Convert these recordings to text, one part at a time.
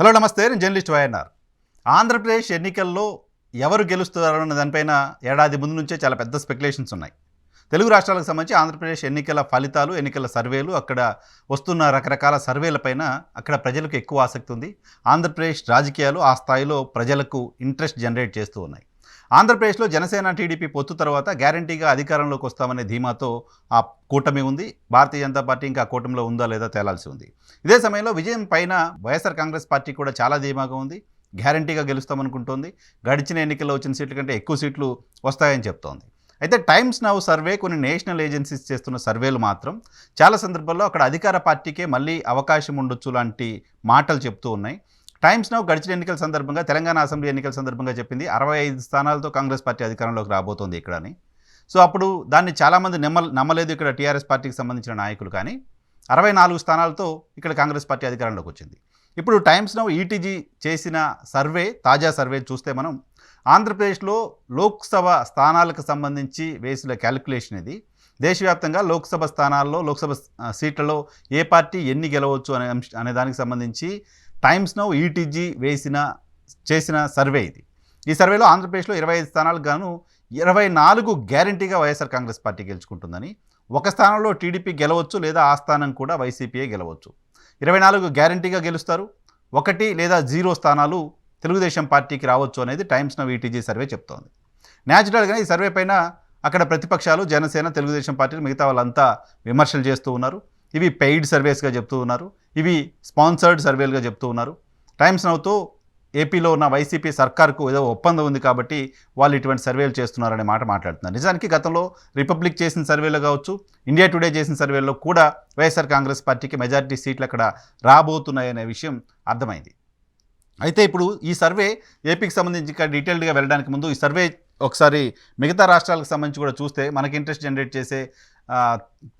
Hello నమస్తే, నేను journalist YNR. Andhra Pradesh ఎన్నికల్లో ఎవరు గెలుస్తారన్న దానిపైన ఏడాది ముందు నుంచే చాలా పెద్ద స్పెక్యులేషన్స్ ఉన్నాయి. తెలుగు రాష్ట్రాలకు సంబంధించి ఆంధ్రప్రదేశ్ ఎన్నికల ఫలితాలు, ఎన్నికల సర్వేలు, అక్కడ వస్తున్న రకరకాల సర్వేలపైన అక్కడ ప్రజలకు ఎక్కువ ఆసక్తి ఉంది. ఆంధ్రప్రదేశ్ రాజకీయాలు ఆ స్థాయిలో ప్రజలకు ఇంట్రెస్ట్ జనరేట్ చేస్తూ ఉన్నాయి. ఆంధ్రప్రదేశ్లో జనసేన టీడీపీ పొత్తు తర్వాత గ్యారంటీగా అధికారంలోకి వస్తామనే ధీమాతో ఆ కూటమి ఉంది. భారతీయ జనతా పార్టీ ఇంకా ఆ కూటమిలో ఉందా లేదా తేలాల్సి ఉంది. ఇదే సమయంలో విజయం పైన వైఎస్ఆర్ కాంగ్రెస్ పార్టీ కూడా చాలా ధీమాగా ఉంది. గ్యారంటీగా గెలుస్తామనుకుంటోంది. గడిచిన ఎన్నికల్లో వచ్చిన సీట్ల కంటే ఎక్కువ సీట్లు వస్తాయని చెప్తోంది. అయితే టైమ్స్ నౌ సర్వే, కొన్ని నేషనల్ ఏజెన్సీస్ చేస్తున్న సర్వేలు మాత్రం చాలా సందర్భాల్లో అక్కడ అధికార పార్టీకే మళ్ళీ అవకాశం ఉండొచ్చు లాంటి మాటలు చెప్తూ ఉన్నాయి. టైమ్స్ నౌ గడిచిన ఎన్నికల సందర్భంగా, తెలంగాణ అసెంబ్లీ ఎన్నికల సందర్భంగా చెప్పింది 65 స్థానాలతో కాంగ్రెస్ పార్టీ అధికారంలోకి రాబోతోంది ఇక్కడ అని. సో అప్పుడు దాన్ని చాలామంది నమ్మలేదు ఇక్కడ టీఆర్ఎస్ పార్టీకి సంబంధించిన నాయకులు. కానీ 64 స్థానాలతో ఇక్కడ కాంగ్రెస్ పార్టీ అధికారంలోకి వచ్చింది. ఇప్పుడు టైమ్స్ నౌ ఈటీజీ చేసిన సర్వే, తాజా సర్వే చూస్తే మనం ఆంధ్రప్రదేశ్లో లోక్సభ స్థానాలకు సంబంధించి వేసిన క్యాలిక్యులేషన్ ఇది. దేశవ్యాప్తంగా లోక్సభ స్థానాల్లో, లోక్సభ సీట్లలో ఏ పార్టీ ఎన్ని గెలవచ్చు అనే దానికి సంబంధించి టైమ్స్ నౌ ఈటీజీ చేసిన సర్వే ఇది. ఈ సర్వేలో ఆంధ్రప్రదేశ్లో 25 స్థానాలకు గాను 24 గ్యారంటీగా వైఎస్ఆర్ కాంగ్రెస్ పార్టీ గెలుచుకుంటుందని, ఒక స్థానంలో టీడీపీ గెలవచ్చు లేదా ఆ స్థానం కూడా వైసీపీయే గెలవచ్చు. 24 గ్యారంటీగా గెలుస్తారు. 1 లేదా 0 స్థానాలు తెలుగుదేశం పార్టీకి రావచ్చు అనేది టైమ్స్ నౌ ఈటీజీ సర్వే చెప్తోంది. న్యాచురల్గా ఈ సర్వే పైన అక్కడ ప్రతిపక్షాలు, జనసేన, తెలుగుదేశం పార్టీలు, మిగతా వాళ్ళంతా విమర్శలు చేస్తూ ఉన్నారు. ఇవి పెయిడ్ సర్వేస్గా చెప్తూ ఉన్నారు. ఇవి స్పాన్సర్డ్ సర్వేలుగా చెప్తూ ఉన్నారు. టైమ్స్ నౌతో ఏపీలో ఉన్న వైసీపీ సర్కార్కు ఏదో ఒప్పందం ఉంది కాబట్టి వాళ్ళు ఇటువంటి సర్వేలు చేస్తున్నారనే మాట మాట్లాడుతున్నారు. నిజానికి గతంలో రిపబ్లిక్ చేసిన సర్వేలో కావచ్చు, ఇండియా టుడే చేసిన సర్వేలో కూడా వైఎస్ఆర్ కాంగ్రెస్ పార్టీకి మెజారిటీ సీట్లు అక్కడ రాబోతున్నాయనే విషయం అర్థమైంది. అయితే ఇప్పుడు ఈ సర్వే ఏపీకి సంబంధించి ఇంకా డీటెయిల్డ్గా వెళ్ళడానికి ముందు ఈ సర్వే ఒకసారి మిగతా రాష్ట్రాలకు సంబంధించి కూడా చూస్తే మనకి ఇంట్రెస్ట్ జనరేట్ చేసే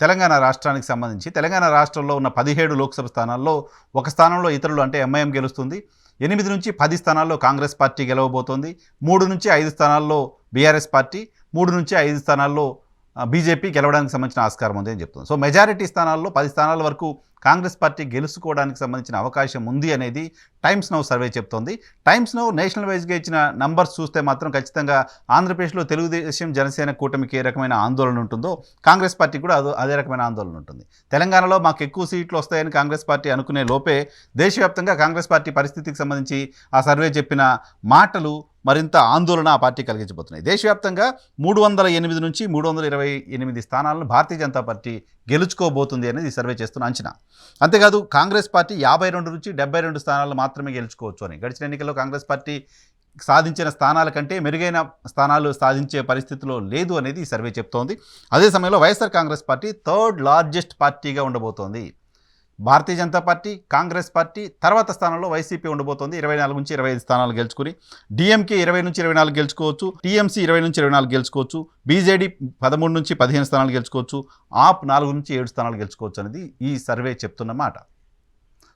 తెలంగాణ రాష్ట్రానికి సంబంధించి, తెలంగాణ రాష్ట్రంలో ఉన్న 17 లోక్సభ స్థానాల్లో ఒక స్థానంలో ఇతరులు అంటే ఎంఐఎం గెలుస్తుంది. 8 నుంచి 10 స్థానాల్లో కాంగ్రెస్ పార్టీ గెలవబోతోంది. 3 నుంచి 5 స్థానాల్లో బీఆర్ఎస్ పార్టీ, 3 నుంచి 5 స్థానాల్లో బీజేపీ గెలవడానికి సంబంధించిన ఆస్కారం ఉంది అని చెప్తుంది. సో మెజారిటీ స్థానాల్లో 10 స్థానాల వరకు కాంగ్రెస్ పార్టీ గెలుచుకోవడానికి సంబంధించిన అవకాశం ఉంది అనేది టైమ్స్ నౌ సర్వే చెప్తోంది. టైమ్స్ నౌ నేషనల్ వైజ్గా ఇచ్చిన నంబర్స్ చూస్తే మాత్రం ఖచ్చితంగా ఆంధ్రప్రదేశ్లో తెలుగుదేశం, జనసేన కూటమికి ఏ రకమైన ఆందోళన ఉంటుందో కాంగ్రెస్ పార్టీ కూడా అదే రకమైన ఆందోళన ఉంటుంది. తెలంగాణలో మాకు ఎక్కువ సీట్లు వస్తాయని కాంగ్రెస్ పార్టీ అనుకునే లోపే దేశవ్యాప్తంగా కాంగ్రెస్ పార్టీ పరిస్థితికి సంబంధించి ఆ సర్వే చెప్పిన మాటలు మరింత ఆందోళన ఆ పార్టీ కలిగించబోతున్నాయి. దేశవ్యాప్తంగా 308 నుంచి 328 స్థానాలను భారతీయ జనతా పార్టీ గెలుచుకోబోతుంది అనేది ఈ సర్వే చేస్తున్న అంచనా. అంతేకాదు కాంగ్రెస్ పార్టీ 52 నుంచి 72 స్థానాలు మాత్రమే గెలుచుకోవచ్చు అని. గడిచిన ఎన్నికల్లో కాంగ్రెస్ పార్టీ సాధించిన స్థానాల కంటే మెరుగైన స్థానాలు సాధించే పరిస్థితిలో లేదు అనేది ఈ సర్వే చెప్తోంది. అదే సమయంలో YSR Congress party 3rd largest పార్టీగా ఉండబోతోంది. భారతీయ జనతా పార్టీ, కాంగ్రెస్ పార్టీ తర్వాత స్థానంలో వైసీపీ ఉండబోతోంది. 24 నుంచి 25 స్థానాలు గెలుచుకుని, డిఎంకే 20 నుంచి 24 గెలుచుకోవచ్చు, టీఎంసీ 20 నుంచి 24 గెలుచుకోవచ్చు, బీజేడీ 13 నుంచి 15 స్థానాలు గెలుచుకోవచ్చు, ఆప్ 4 నుంచి 7 స్థానాలు గెలుచుకోవచ్చు అనేది ఈ సర్వే చెప్తున్న మాట.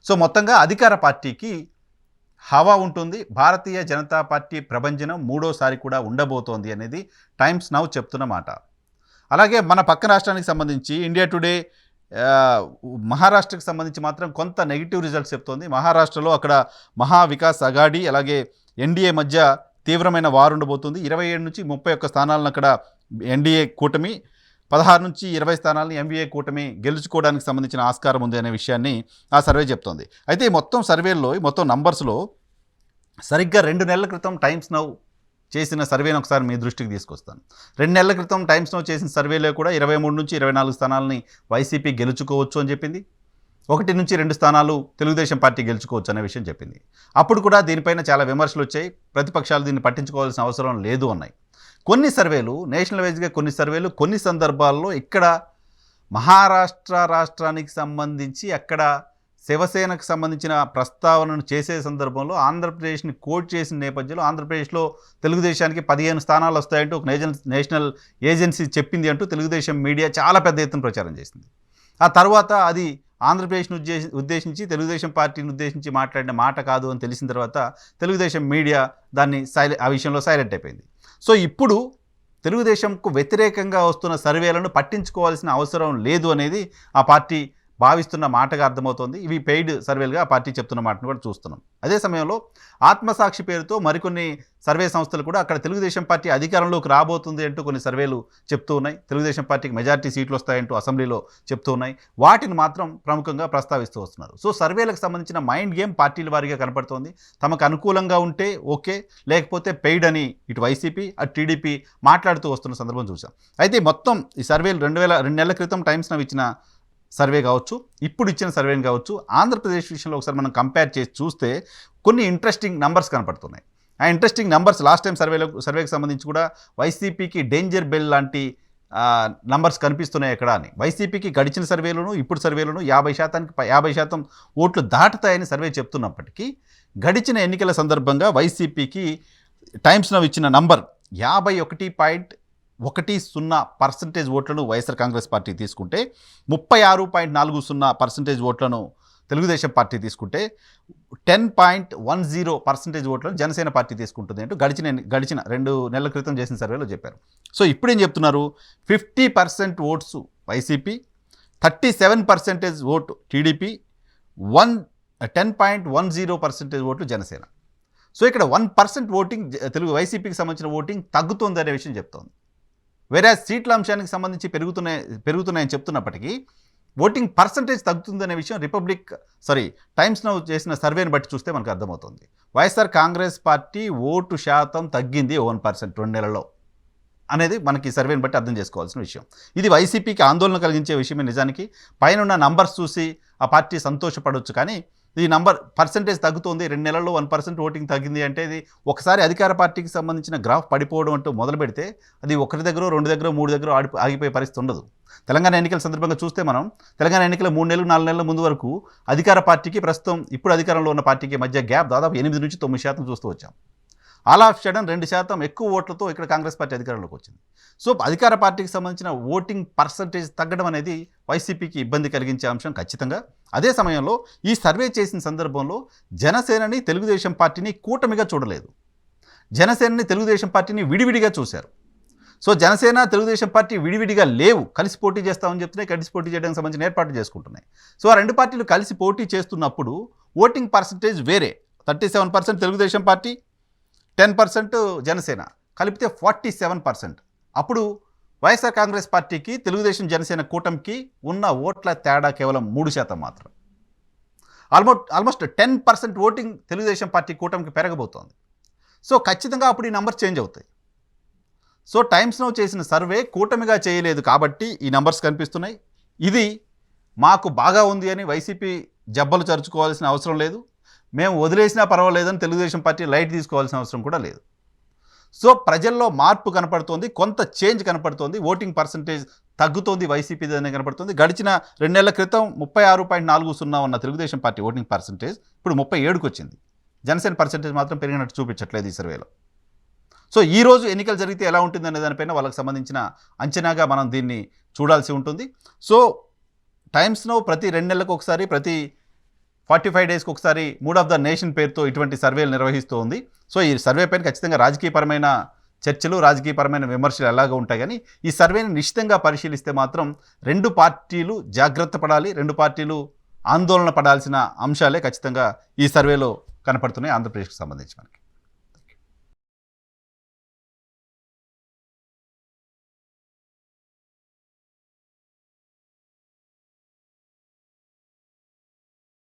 సో మొత్తంగా అధికార పార్టీకి హవా ఉంటుంది. భారతీయ జనతా పార్టీ ప్రభంజనం మూడోసారి కూడా ఉండబోతోంది అనేది టైమ్స్ నౌ చెప్తున్న మాట. అలాగే మన పక్క రాష్ట్రానికి సంబంధించి ఇండియా టుడే మహారాష్ట్రకు సంబంధించి మాత్రం కొంత నెగిటివ్ రిజల్ట్స్ చెప్తోంది. మహారాష్ట్రలో అక్కడ మహా వికాస్ అఘాడీ అలాగే ఎన్డీఏ మధ్య తీవ్రమైన వారు ఉండబోతుంది. 27 నుంచి 31 స్థానాలను అక్కడ ఎన్డీఏ కూటమి, 16 నుంచి 20 స్థానాలను ఎంవీఏ కూటమి గెలుచుకోవడానికి సంబంధించిన ఆస్కారం ఉంది అనే విషయాన్ని ఆ సర్వే చెప్తోంది. అయితే ఈ మొత్తం సర్వేల్లో, ఈ మొత్తం నంబర్స్లో సరిగ్గా 2 నెలల క్రితం టైమ్స్ నౌ చేసిన సర్వేని ఒకసారి మీ దృష్టికి తీసుకొస్తాను. 2 నెలల క్రితం టైమ్స్ నౌ చేసిన సర్వేలో కూడా 23 నుంచి 24 స్థానాలని వైసీపీ గెలుచుకోవచ్చు అని చెప్పింది. 1 నుంచి 2 స్థానాలు తెలుగుదేశం పార్టీ గెలుచుకోవచ్చు అనే విషయం చెప్పింది. అప్పుడు కూడా దీనిపైన చాలా విమర్శలు వచ్చాయి. ప్రతిపక్షాలు దీన్ని పట్టించుకోవాల్సిన అవసరం లేదు అన్నాయి. కొన్ని సర్వేలు, నేషనల్ వైజ్గా కొన్ని సర్వేలు కొన్ని సందర్భాల్లో ఇక్కడ మహారాష్ట్ర రాష్ట్రానికి సంబంధించి అక్కడ శివసేనకు సంబంధించిన ప్రస్తావనను చేసే సందర్భంలో ఆంధ్రప్రదేశ్ని కోట్ చేసిన నేపథ్యంలో ఆంధ్రప్రదేశ్లో తెలుగుదేశానికి 15 స్థానాలు వస్తాయంటూ ఒక నేషనల్ ఏజెన్సీ చెప్పింది అంటూ తెలుగుదేశం మీడియా చాలా పెద్ద ఎత్తున ప్రచారం చేసింది. ఆ తర్వాత అది ఆంధ్రప్రదేశ్ను ఉద్దేశించి, తెలుగుదేశం పార్టీని ఉద్దేశించి మాట్లాడిన మాట కాదు అని తెలిసిన తర్వాత తెలుగుదేశం మీడియా దాన్ని ఆ విషయంలో సైలెంట్ అయిపోయింది. సో ఇప్పుడు తెలుగుదేశంకు వ్యతిరేకంగా వస్తున్న సర్వేలను పట్టించుకోవాల్సిన అవసరం లేదు అనేది ఆ పార్టీ భావిస్తున్న మాటగా అర్థమవుతోంది. ఇవి పెయిడ్ సర్వేలుగా ఆ పార్టీ చెప్తున్న మాటను కూడా చూస్తున్నాం. అదే సమయంలో ఆత్మసాక్షి పేరుతో మరికొన్ని సర్వే సంస్థలు కూడా అక్కడ తెలుగుదేశం పార్టీ అధికారంలోకి రాబోతుంది అంటూ కొన్ని సర్వేలు చెప్తూ ఉన్నాయి. తెలుగుదేశం పార్టీకి మెజారిటీ సీట్లు వస్తాయంటూ అసెంబ్లీలో చెప్తూ ఉన్నాయి. వాటిని మాత్రం ప్రముఖంగా ప్రస్తావిస్తూ వస్తున్నారు. సో సర్వేలకు సంబంధించిన మైండ్ గేమ్ పార్టీల వారీగా కనపడుతోంది. తమకు అనుకూలంగా ఉంటే ఓకే, లేకపోతే పెయిడ్ అని ఇటు వైసీపీ అటు టీడీపీ మాట్లాడుతూ వస్తున్న సందర్భం చూసాం. అయితే మొత్తం ఈ సర్వేలు 2 నెలల క్రితం టైమ్స్ నవ్ ఇచ్చిన సర్వే కావచ్చు, ఇప్పుడు ఇచ్చిన సర్వేని కావచ్చు, ఆంధ్రప్రదేశ్ విషయంలో ఒకసారి మనం కంపేర్ చేసి చూస్తే కొన్ని ఇంట్రెస్టింగ్ నంబర్స్ కనపడుతున్నాయి. ఆ ఇంట్రెస్టింగ్ నంబర్స్ లాస్ట్ టైం సర్వేకి సంబంధించి కూడా వైసీపీకి డేంజర్ బెల్ లాంటి నంబర్స్ కనిపిస్తున్నాయి ఎక్కడ అని. వైసీపీకి గడిచిన సర్వేలోనూ ఇప్పుడు సర్వేలోనూ 50% ఓట్లు దాటుతాయని సర్వే చెప్తున్నప్పటికీ గడిచిన ఎన్నికల సందర్భంగా వైసీపీకి టైమ్స్ నవ్ ఇచ్చిన నంబర్ 51.10% ఓట్లను వైఎస్ఆర్ కాంగ్రెస్ పార్టీ తీసుకుంటే 36.40% ఓట్లను తెలుగుదేశం పార్టీ తీసుకుంటే 10.10% ఓట్లను జనసేన పార్టీ తీసుకుంటుంది అంటూ గడిచిన 2 నెలల క్రితం చేసిన సర్వేలో చెప్పారు. సో ఇప్పుడు ఏం చెప్తున్నారు, 50% ఓట్స్ వైసీపీ, 37% ఓటు టీడీపీ, 10.10% ఓట్లు జనసేన. సో ఇక్కడ 1% ఓటింగ్ తెలుగు వైసీపీకి సంబంధించిన ఓటింగ్ తగ్గుతుంది అనే విషయం చెప్తోంది. వేరే సీట్ల అంశానికి సంబంధించి పెరుగుతున్నాయని చెప్తున్నప్పటికీ ఓటింగ్ పర్సంటేజ్ తగ్గుతుందనే విషయం టైమ్స్ నవ్ చేసిన సర్వేని బట్టి చూస్తే మనకు అర్థమవుతుంది. వైఎస్ఆర్ కాంగ్రెస్ పార్టీ ఓటు శాతం తగ్గింది 1% 2 నెలల్లో అనేది మనకి ఈ సర్వేని బట్టి అర్థం చేసుకోవాల్సిన విషయం. ఇది వైసీపీకి ఆందోళన కలిగించే విషయమే. నిజానికి పైన నంబర్స్ చూసి ఆ పార్టీ సంతోషపడవచ్చు, కానీ ఈ పర్సంటేజ్ తగ్గుతుంది, 2 నెలల్లో 1% ఓటింగ్ తగ్గింది అంటే ఇది ఒకసారి అధికార పార్టీకి సంబంధించిన గ్రాఫ్ పడిపోవడం అంటూ మొదలు పెడితే అది ఒకరి దగ్గర 2 దగ్గర 3 దగ్గర ఆగిపోయే పరిస్థితి ఉండదు. తెలంగాణ ఎన్నికల సందర్భంగా చూస్తే మనం తెలంగాణ ఎన్నికల 3 నెలలు 4 నెలల ముందు వరకు అధికార పార్టీకి ప్రస్తుతం ఇప్పుడు అధికారంలో ఉన్న పార్టీకి మధ్య గ్యాప్ దాదాపు 8 నుంచి 9% చూస్తూ వచ్చాం. ఆల్ ఆఫ్ సడన్ 2% ఎక్కువ ఓట్లతో ఇక్కడ కాంగ్రెస్ పార్టీ అధికారంలోకి వచ్చింది. సో అధికార పార్టీకి సంబంధించిన ఓటింగ్ పర్సంటేజ్ తగ్గడం అనేది వైసీపీకి ఇబ్బంది కలిగించే అంశం ఖచ్చితంగా. అదే సమయంలో ఈ సర్వే చేసిన సందర్భంలో జనసేనని తెలుగుదేశం పార్టీని కూటమిగా చూడలేదు, జనసేనని తెలుగుదేశం పార్టీని విడివిడిగా చూశారు. సో జనసేన తెలుగుదేశం పార్టీ విడివిడిగా లేవు, కలిసి పోటీ చేస్తామని చెప్తున్నాయి, కలిసి పోటీ చేయడానికి సంబంధించిన ఏర్పాట్లు చేసుకుంటున్నాయి. సో ఆ 2 పార్టీలు కలిసి పోటీ చేస్తున్నప్పుడు ఓటింగ్ పర్సంటేజ్ వేరే, 37% తెలుగుదేశం పార్టీ, 10% జనసేన, కలిపితే 47%. అప్పుడు వైఎస్ఆర్ కాంగ్రెస్ పార్టీకి తెలుగుదేశం జనసేన కూటమికి ఉన్న ఓట్ల తేడా కేవలం 3% మాత్రం. ఆల్మోస్ట్ 10% ఓటింగ్ తెలుగుదేశం పార్టీ కూటమికి పెరగబోతోంది. సో ఖచ్చితంగా అప్పుడు ఈ నంబర్ చేంజ్ అవుతాయి. సో టైమ్స్ నవ్ చేసిన సర్వే కూటమిగా చేయలేదు కాబట్టి ఈ నంబర్స్ కనిపిస్తున్నాయి. ఇది మాకు బాగా ఉంది అని వైసీపీ జబ్బలు చరుచుకోవాల్సిన అవసరం లేదు, మేము వదిలేసినా పర్వాలేదని తెలుగుదేశం పార్టీ లైట్ తీసుకోవాల్సిన అవసరం కూడా లేదు. సో ప్రజల్లో మార్పు కనపడుతోంది, కొంత చేంజ్ కనపడుతోంది, ఓటింగ్ పర్సంటేజ్ తగ్గుతోంది వైసీపీదనే కనపడుతుంది. గడిచిన 2 నెలల క్రితం 36.40 ఉన్న తెలుగుదేశం పార్టీ ఓటింగ్ పర్సంటేజ్ ఇప్పుడు 37కి వచ్చింది. జనసేన పర్సంటేజ్ మాత్రం పెరిగినట్టు చూపించట్లేదు ఈ సర్వేలో. సో ఈరోజు ఎన్నికలు జరిగితే ఎలా ఉంటుందనే దానిపైన వాళ్ళకి సంబంధించిన అంచనాగా మనం దీన్ని చూడాల్సి ఉంటుంది. సో టైమ్స్ నవ్ ప్రతి 2 నెలలకు ఒకసారి, ప్రతి 45 డేస్కి ఒకసారి మూడ్ ఆఫ్ ద నేషన్ పేరుతో ఇటువంటి సర్వేలు నిర్వహిస్తూ ఉంది. సో ఈ సర్వే పైన ఖచ్చితంగా రాజకీయపరమైన చర్చలు, రాజకీయపరమైన విమర్శలు ఎలాగో ఉంటాయి, కానీ ఈ సర్వేని నిశ్చితంగా పరిశీలిస్తే మాత్రం 2 పార్టీలు జాగ్రత్త పడాలి, 2 పార్టీలు ఆందోళన పడాల్సిన అంశాలే ఖచ్చితంగా ఈ సర్వేలో కనపడుతున్నాయి ఆంధ్రప్రదేశ్కి సంబంధించి మనకి.